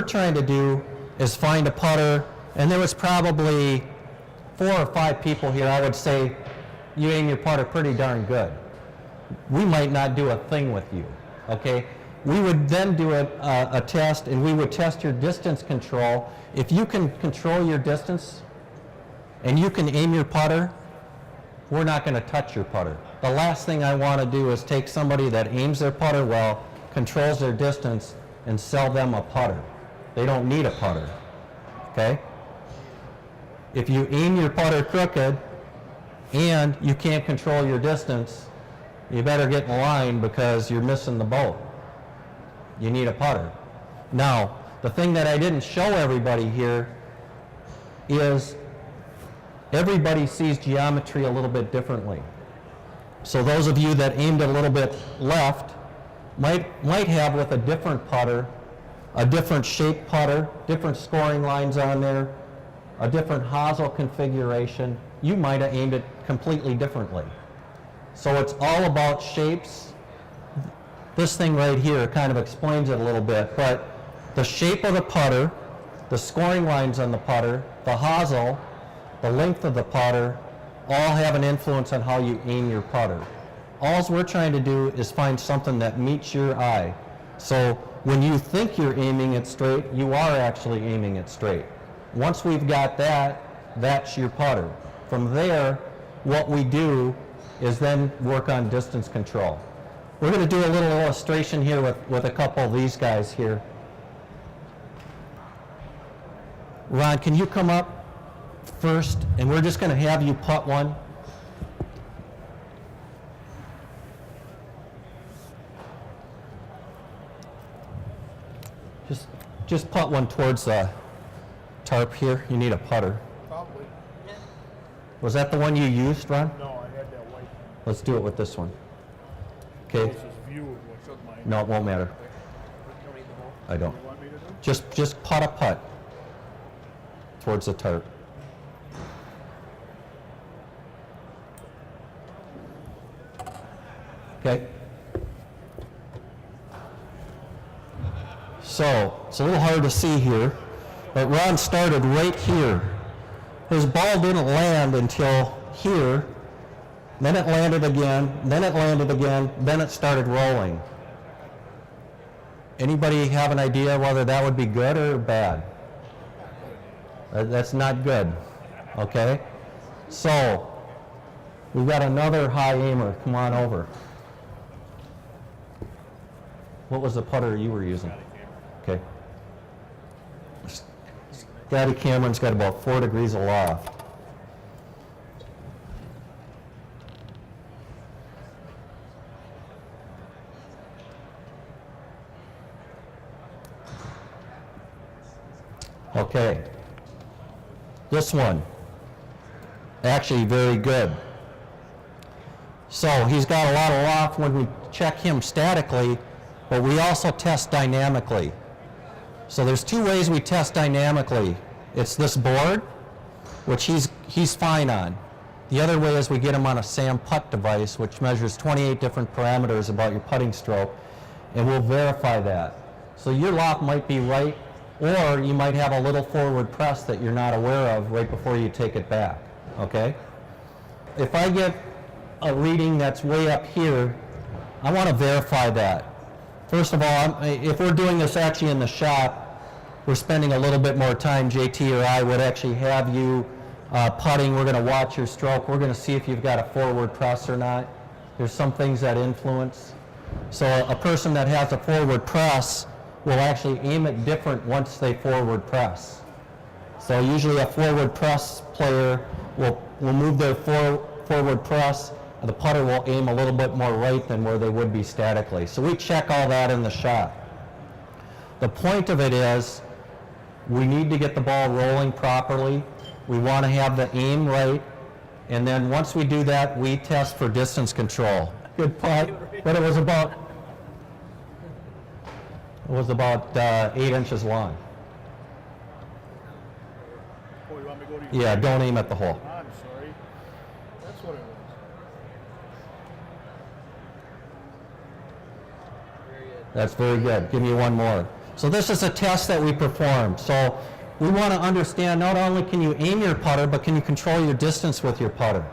trying to do is find a putter, and there was probably 4 or 5 people here, I would say, you aim your putter pretty darn good. We might not do a thing with you, okay? We would then do a test, and we would test your distance control. If you can control your distance and you can aim your putter, we're not going to touch your putter. The last thing I want to do is take somebody that aims their putter well, controls their distance, and sell them a putter. They don't need a putter, okay? If you aim your putter crooked and you can't control your distance, you better get in line because you're missing the boat. You need a putter. Now, the thing that I didn't show everybody here is everybody sees geometry a little bit differently. So those of you that aimed a little bit left might have with a different putter, a different shaped putter, different scoring lines on there, a different hosel configuration. You might have aimed it completely differently. So it's all about shapes. This thing right here kind of explains it a little bit, but the shape of the putter, the scoring lines on the putter, the hosel, the length of the putter, all have an influence on how you aim your putter. All we're trying to do is find something that meets your eye. So when you think you're aiming it straight, you are actually aiming it straight. Once we've got that, that's your putter. From there, what we do is then work on distance control. We're going to do a little illustration here with a couple of these guys here. Ron, can you come up first? And we're just going to have you putt one. Just putt one towards the tarp here. You need a putter. Probably. Was that the one you used, Ron? No, I had that white one. Let's do it with this one. Okay. Closest view of what's mine. No, it won't matter. I don't. What do you want me to do? Just putt a putt towards the tarp. Okay. So, it's a little hard to see here, but Ron started right here. His ball didn't land until here, then it landed again, then it landed again, then it started rolling. Anybody have an idea whether that would be good or bad? That's not good, okay? So, we've got another high aimer. Come on over. What was the putter you were using? Okay. Scotty Cameron's got about 4 degrees of loft. Okay. This one, actually very good. So he's got a lot of loft when we check him statically, but we also test dynamically. So there's 2 ways we test dynamically. It's this board, which he's fine on. The other way is we get him on a SAM putt device, which measures 28 different parameters about your putting stroke, and we'll verify that. So your loft might be right, or you might have a little forward press that you're not aware of right before you take it back, okay? If I get a reading that's way up here, I want to verify that. First of all, if we're doing this actually in the shop, we're spending a little bit more time. JT or I would actually have you putting. We're going to watch your stroke. We're going to see if you've got a forward press or not. There's some things that influence. So a person that has a forward press will actually aim it different once they forward press. So usually a forward press player will move their forward press. The putter will aim a little bit more right than where they would be statically. So we check all that in the shop. The point of it is we need to get the ball rolling properly. We want to have the aim right. And then once we do that, we test for distance control. Good putt, but it was about 8 inches long. Oh, you want me to go to your Yeah, don't aim at the hole. I'm sorry. That's what it was. That's very good. Give me one more. So this is a test that we performed. So we want to understand not only can you aim your putter, but can you control your distance with your putter.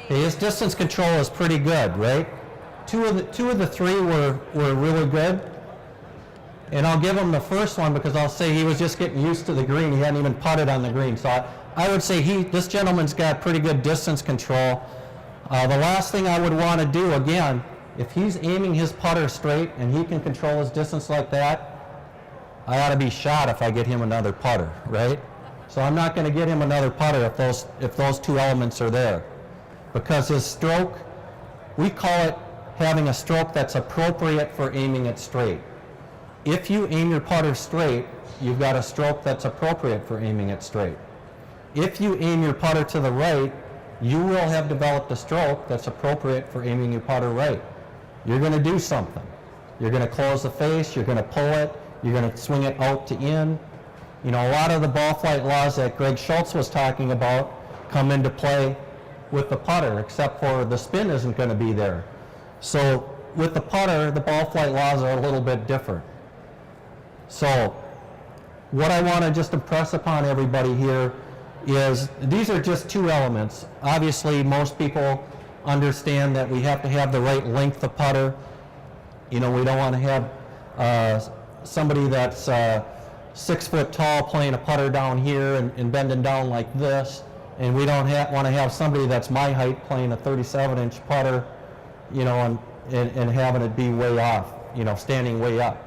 Okay, his distance control is pretty good, right? Two of the three were really good. And I'll give him the first one because I'll say he was just getting used to the green. He hadn't even putted on the green. So I would say this gentleman's got pretty good distance control. The last thing I would want to do, again, if he's aiming his putter straight and he can control his distance like that, I ought to be shot if I get him another putter, right? So I'm not going to get him another putter if those two elements are there. Because his stroke, we call it having a stroke that's appropriate for aiming it straight. If you aim your putter straight, you've got a stroke that's appropriate for aiming it straight. If you aim your putter to the right, you will have developed a stroke that's appropriate for aiming your putter right. You're going to do something. You're going to close the face, you're going to pull it, you're going to swing it out to in. You know, a lot of the ball flight laws that Greg Schultz was talking about come into play with the putter, except for the spin isn't going to be there. So with the putter, the ball flight laws are a little bit different. So what I want to just impress upon everybody here is these are just two elements. Obviously, most people understand that we have to have the right length of putter. You know, we don't want to have somebody that's 6 foot tall playing a putter down here and bending down like this. And we don't want to have somebody that's my height playing a 37-inch putter, you know, and having it be way off, you know, standing way up.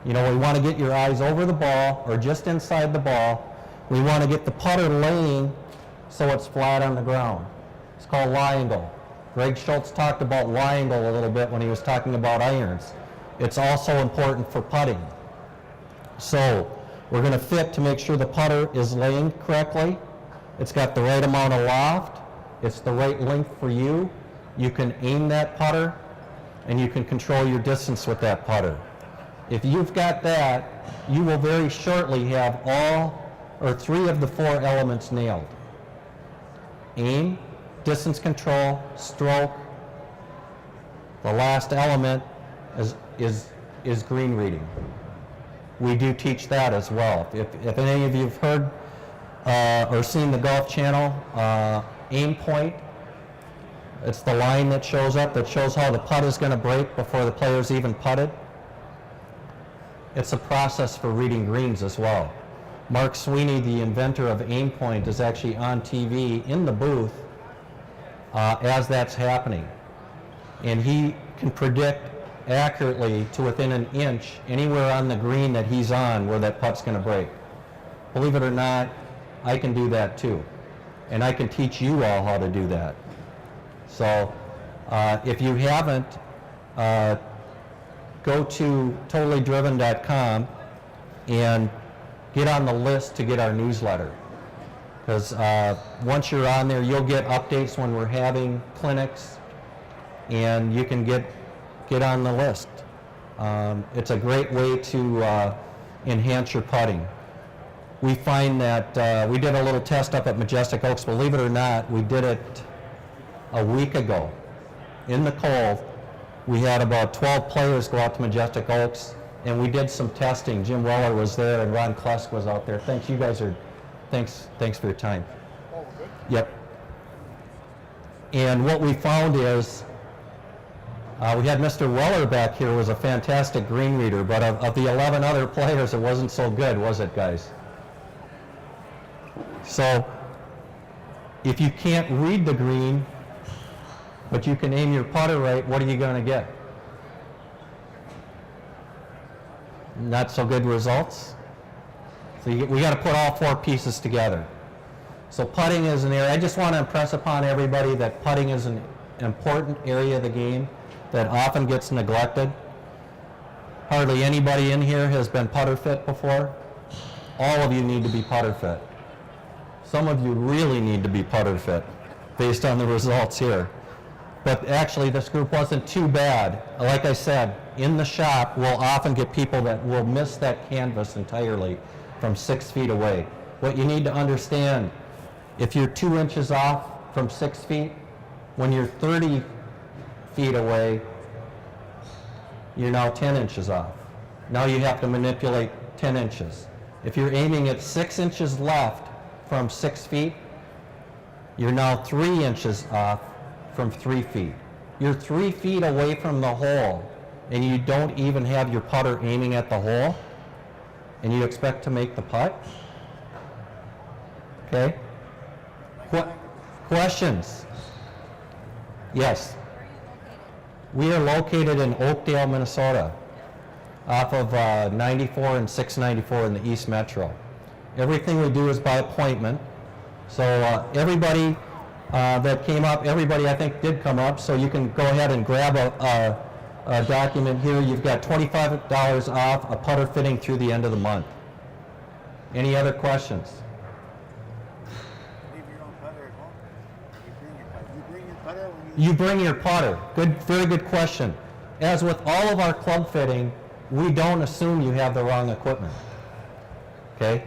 You know, we want to get your eyes over the ball or just inside the ball. We want to get the putter laying so it's flat on the ground. It's called lie angle. Greg Schultz talked about lie angle a little bit when he was talking about irons. It's also important for putting. So we're going to fit to make sure the putter is laying correctly. It's got the right amount of loft. It's the right length for you. You can aim that putter and you can control your distance with that putter. If you've got that, you will very shortly have all or 3 of the 4 elements nailed. Aim, distance control, stroke. The last element is green reading. We do teach that as well. If any of you have heard or seen the Golf Channel, Aimpoint, it's the line that shows up that shows how the putt is going to break before the player's even putted. It's a process for reading greens as well. Mark Sweeney, the inventor of Aimpoint, is actually on TV in the booth as that's happening. And he can predict accurately to within an inch anywhere on the green that he's on where that putt's going to break. Believe it or not, I can do that too. And I can teach you all how to do that. So if you haven't, go to totallydriven.com and get on the list to get our newsletter. Because once you're on there, you'll get updates when we're having clinics, and you can get on the list. It's a great way to enhance your putting. We find that we did a little test up at Majestic Oaks. Believe it or not, we did it a week ago in the cold. We had about 12 players go out to Majestic Oaks, and we did some testing. Jim Weller was there, and Ron Klesk was out there. Thanks, you guys are, thanks for your time. Oh, good. Yep. And what we found is, we had Mr. Weller back here, who was a fantastic green reader, but of the 11 other players, it wasn't so good, was it, guys? So, if you can't read the green, but you can aim your putter right, what are you going to get? Not so good results. So we got to put all 4 pieces together. So putting is an area. I just want to impress upon everybody that putting is an important area of the game that often gets neglected. Hardly anybody in here has been putter fit before. All of you need to be putter fit. Some of you really need to be putter fit based on the results here. But actually, this group wasn't too bad. Like I said, in the shop, we'll often get people that will miss that canvas entirely from 6 feet away. What you need to understand If you're 2 inches off from 6 feet, when you're 30 feet away, you're now 10 inches off. Now you have to manipulate 10 inches. If you're aiming at 6 inches left from 6 feet, you're now 3 inches off from 3 feet. You're 3 feet away from the hole, and you don't even have your putter aiming at the hole, and you expect to make the putt? Okay? Questions? Yes. We are located in Oakdale, Minnesota, off of 94 and 694 in the East Metro. Everything we do is by appointment. So everybody that came up, everybody I think did come up, so you can go ahead and grab a document here. You've got $25 off a putter fitting through the end of the month. Any other questions? Leave your own putter at home. You bring your putter when You bring your putter. Good, very good question. As with all of our club fitting, we don't assume you have the wrong equipment. Okay?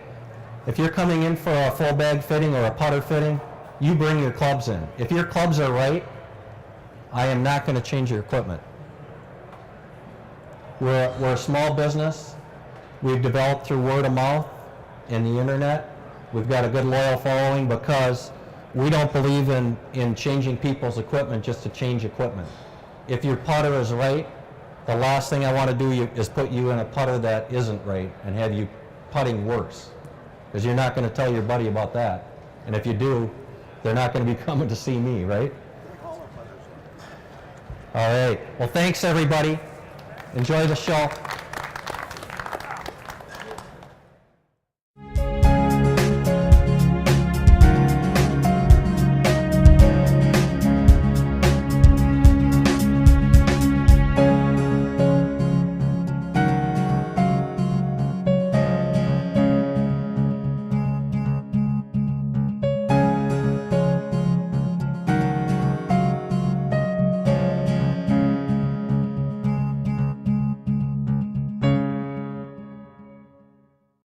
If you're coming in for a full bag fitting or a putter fitting, you bring your clubs in. If your clubs are right, I am not going to change your equipment. We're a small business. We've developed through word of mouth and the internet. We've got a good loyal following because we don't believe in changing people's equipment just to change equipment. If your putter is right, the last thing I want to do is put you in a putter that isn't right and have you putting worse. Because you're not going to tell your buddy about that. And if you do, they're not going to be coming to see me, right? All right. Well, thanks, everybody. Enjoy the show.